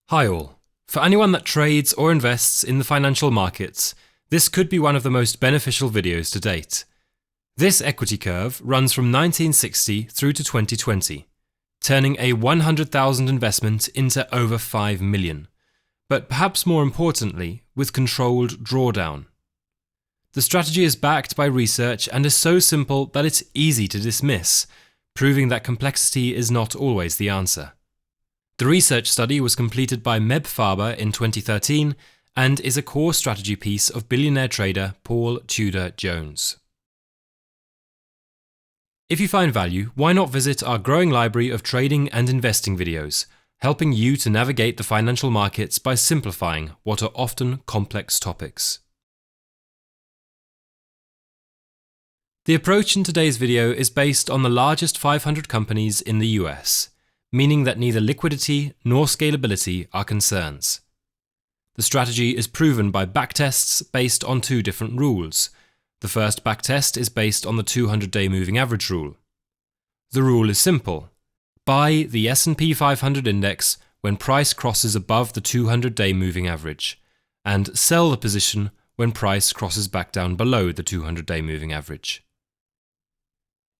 Hi all. For anyone that trades or invests in the financial markets, this could be one of the most beneficial videos to date. This equity curve runs from 1960 through to 2020, turning a 100,000 investment into over 5 million, but perhaps more importantly, with controlled drawdown. The strategy is backed by research and is so simple that it's easy to dismiss, proving that complexity is not always the answer. The research study was completed by Meb Faber in 2013 and is a core strategy piece of billionaire trader Paul Tudor Jones. If you find value, why not visit our growing library of trading and investing videos, helping you to navigate the financial markets by simplifying what are often complex topics. The approach in today's video is based on the largest 500 companies in the US, meaning that neither liquidity nor scalability are concerns. The strategy is proven by backtests based on two different rules. The first backtest is based on the 200-day moving average rule. The rule is simple. Buy the S&P 500 index when price crosses above the 200-day moving average, and sell the position when price crosses back down below the 200-day moving average.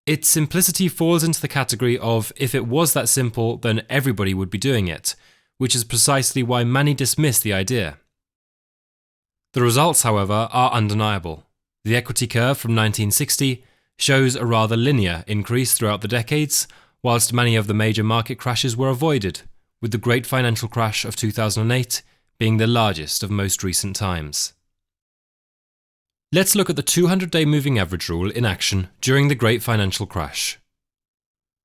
Its simplicity falls into the category of if it was that simple, then everybody would be doing it, which is precisely why many dismiss the idea. The results, however, are undeniable. The equity curve from 1960 shows a rather linear increase throughout the decades, whilst many of the major market crashes were avoided, with the great financial crash of 2008 being the largest of most recent times. Let's look at the 200-day moving average rule in action during the great financial crash.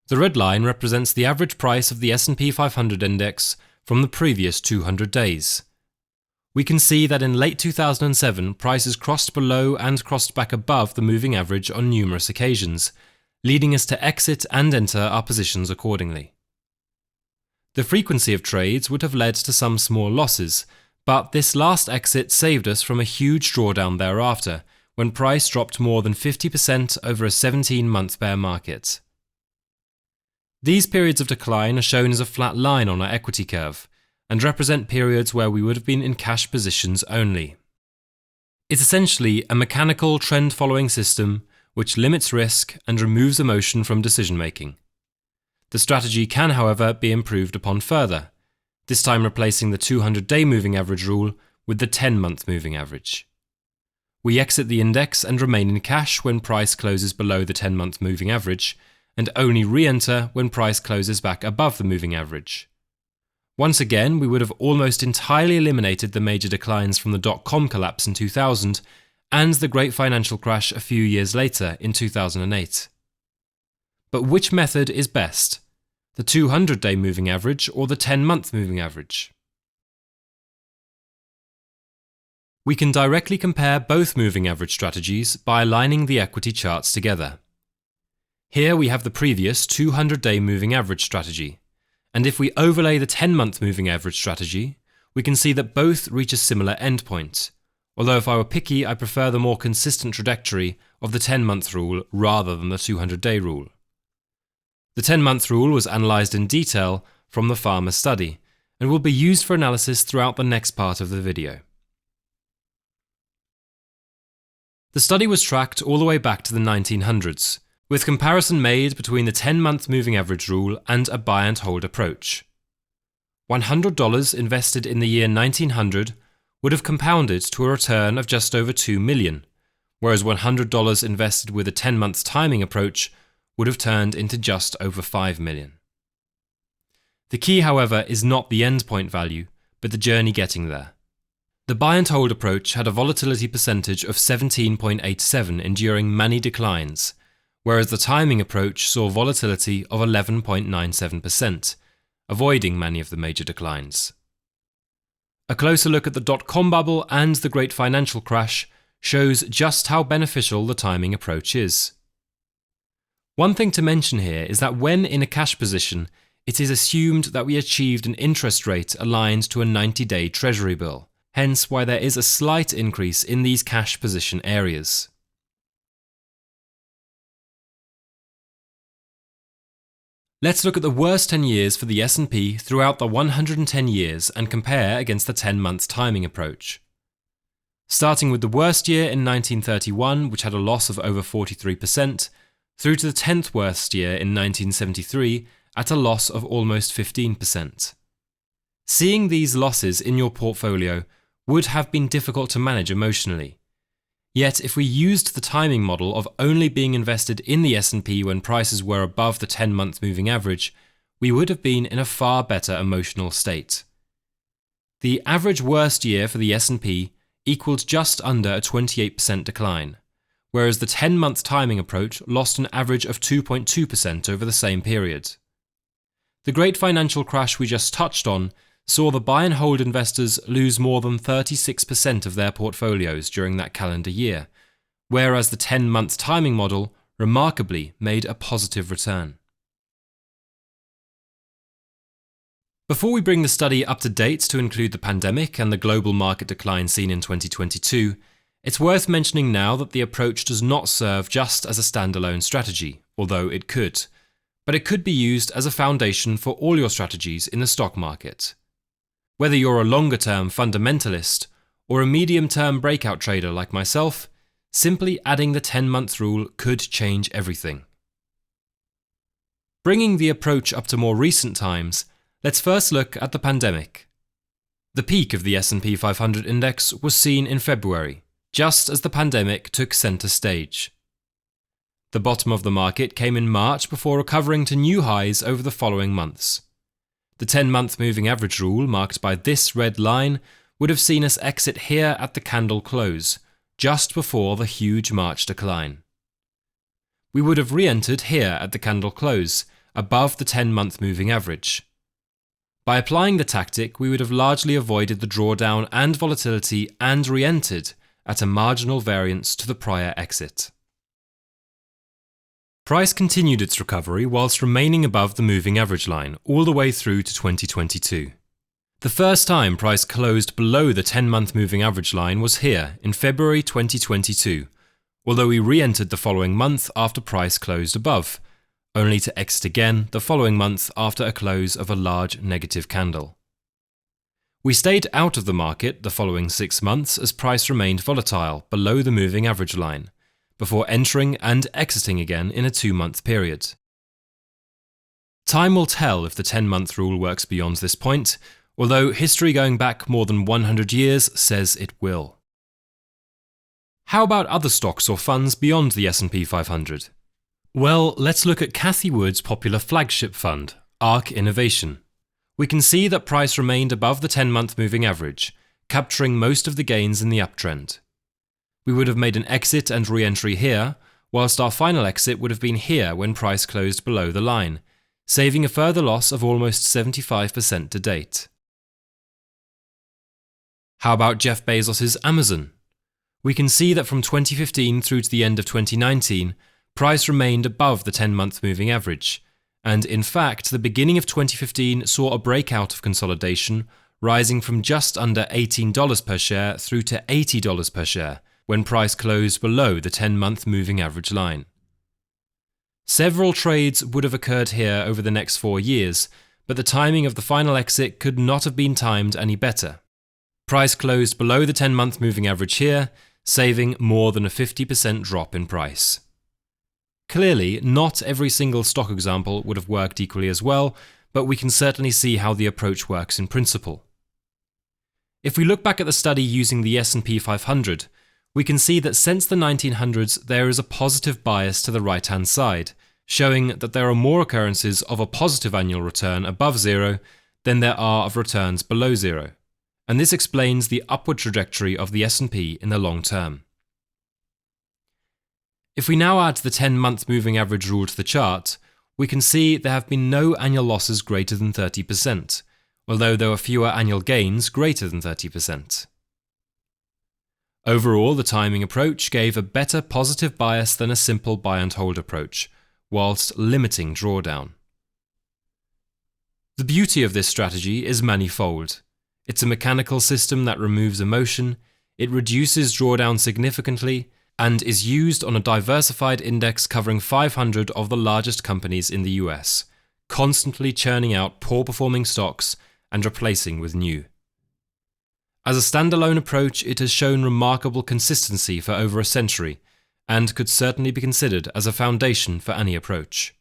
The red line represents the average price of the S&P 500 index from the previous 200 days. We can see that in late 2007, prices crossed below and crossed back above the moving average on numerous occasions, leading us to exit and enter our positions accordingly. The frequency of trades would have led to some small losses, but this last exit saved us from a huge drawdown thereafter, when price dropped more than 50% over a 17-month bear market. These periods of decline are shown as a flat line on our equity curve, and represent periods where we would have been in cash positions only. It's essentially a mechanical trend-following system which limits risk and removes emotion from decision-making. The strategy can, however, be improved upon further, this time replacing the 200-day moving average rule with the 10-month moving average. We exit the index and remain in cash when price closes below the 10-month moving average, and only re-enter when price closes back above the moving average. Once again, we would have almost entirely eliminated the major declines from the dot-com collapse in 2000 and the great financial crash a few years later in 2008. But which method is best? The 200-day moving average or the 10-month moving average? We can directly compare both moving average strategies by aligning the equity charts together. Here we have the previous 200-day moving average strategy, and if we overlay the 10-month moving average strategy, we can see that both reach a similar endpoint, although if I were picky, I prefer the more consistent trajectory of the 10-month rule rather than the 200-day rule. The 10-month rule was analysed in detail from the Farmer study and will be used for analysis throughout the next part of the video. The study was tracked all the way back to the 1900s, with comparison made between the 10-month moving average rule and a buy and hold approach. $100 invested in the year 1900 would have compounded to a return of just over $2 million, whereas $100 invested with a 10-month timing approach would have turned into just over $5 million. The key, however, is not the endpoint value, but the journey getting there. The buy and hold approach had a volatility percentage of 17.87 enduring many declines, whereas the timing approach saw volatility of 11.97%, avoiding many of the major declines. A closer look at the dot-com bubble and the great financial crash shows just how beneficial the timing approach is. One thing to mention here is that when in a cash position, it is assumed that we achieved an interest rate aligned to a 90-day Treasury bill, hence why there is a slight increase in these cash position areas. Let's look at the worst 10 years for the S&P throughout the 110 years and compare against the 10-month timing approach. Starting with the worst year in 1931, which had a loss of over 43%, through to the 10th worst year in 1973 at a loss of almost 15%. Seeing these losses in your portfolio would have been difficult to manage emotionally. Yet if we used the timing model of only being invested in the S&P when prices were above the 10-month moving average, we would have been in a far better emotional state. The average worst year for the S&P equaled just under a 28% decline, whereas the 10-month timing approach lost an average of 2.2% over the same period. The great financial crash we just touched on saw the buy and hold investors lose more than 36% of their portfolios during that calendar year, whereas the 10-month timing model remarkably made a positive return. Before we bring the study up to date to include the pandemic and the global market decline seen in 2022, it's worth mentioning now that the approach does not serve just as a standalone strategy, although it could, but it could be used as a foundation for all your strategies in the stock market. Whether you're a longer-term fundamentalist or a medium-term breakout trader like myself, simply adding the 10-month rule could change everything. Bringing the approach up to more recent times, let's first look at the pandemic. The peak of the S&P 500 index was seen in February, just as the pandemic took center stage. The bottom of the market came in March before recovering to new highs over the following months. The 10-month moving average rule, marked by this red line, would have seen us exit here at the candle close, just before the huge March decline. We would have re-entered here at the candle close, above the 10-month moving average. By applying the tactic, we would have largely avoided the drawdown and volatility and re-entered at a marginal variance to the prior exit. Price continued its recovery whilst remaining above the moving average line all the way through to 2022. The first time price closed below the 10-month moving average line was here in February 2022, although we re-entered the following month after price closed above, only to exit again the following month after a close of a large negative candle. We stayed out of the market the following 6 months as price remained volatile below the moving average line, before entering and exiting again in a 2-month period. Time will tell if the 10-month rule works beyond this point, although history going back more than 100 years says it will. How about other stocks or funds beyond the S&P 500? Well, let's look at Cathie Wood's popular flagship fund, ARK Innovation. We can see that price remained above the 10-month moving average, capturing most of the gains in the uptrend. We would have made an exit and re-entry here, whilst our final exit would have been here when price closed below the line, saving a further loss of almost 75% to date. How about Jeff Bezos' Amazon? We can see that from 2015 through to the end of 2019, price remained above the 10-month moving average, and in fact the beginning of 2015 saw a breakout of consolidation, rising from just under $18 per share through to $80 per share, when price closed below the 10-month moving average line. Several trades would have occurred here over the next 4 years, but the timing of the final exit could not have been timed any better. Price closed below the 10-month moving average here, saving more than a 50% drop in price. Clearly, not every single stock example would have worked equally as well, but we can certainly see how the approach works in principle. If we look back at the study using the S&P 500, we can see that since the 1900s there is a positive bias to the right-hand side, showing that there are more occurrences of a positive annual return above zero than there are of returns below zero, and this explains the upward trajectory of the S&P in the long term. If we now add the 10-month moving average rule to the chart, we can see there have been no annual losses greater than 30%, although there were fewer annual gains greater than 30%. Overall, the timing approach gave a better positive bias than a simple buy and hold approach, whilst limiting drawdown. The beauty of this strategy is manifold. It's a mechanical system that removes emotion, it reduces drawdown significantly, and is used on a diversified index covering 500 of the largest companies in the US, constantly churning out poor-performing stocks and replacing with new. As a standalone approach, it has shown remarkable consistency for over a century, and could certainly be considered as a foundation for any approach.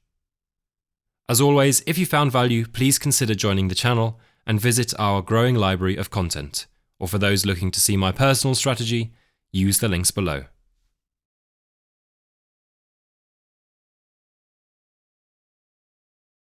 As always, if you found value, please consider joining the channel and visit our growing library of content, or for those looking to see my personal strategy, use the links below.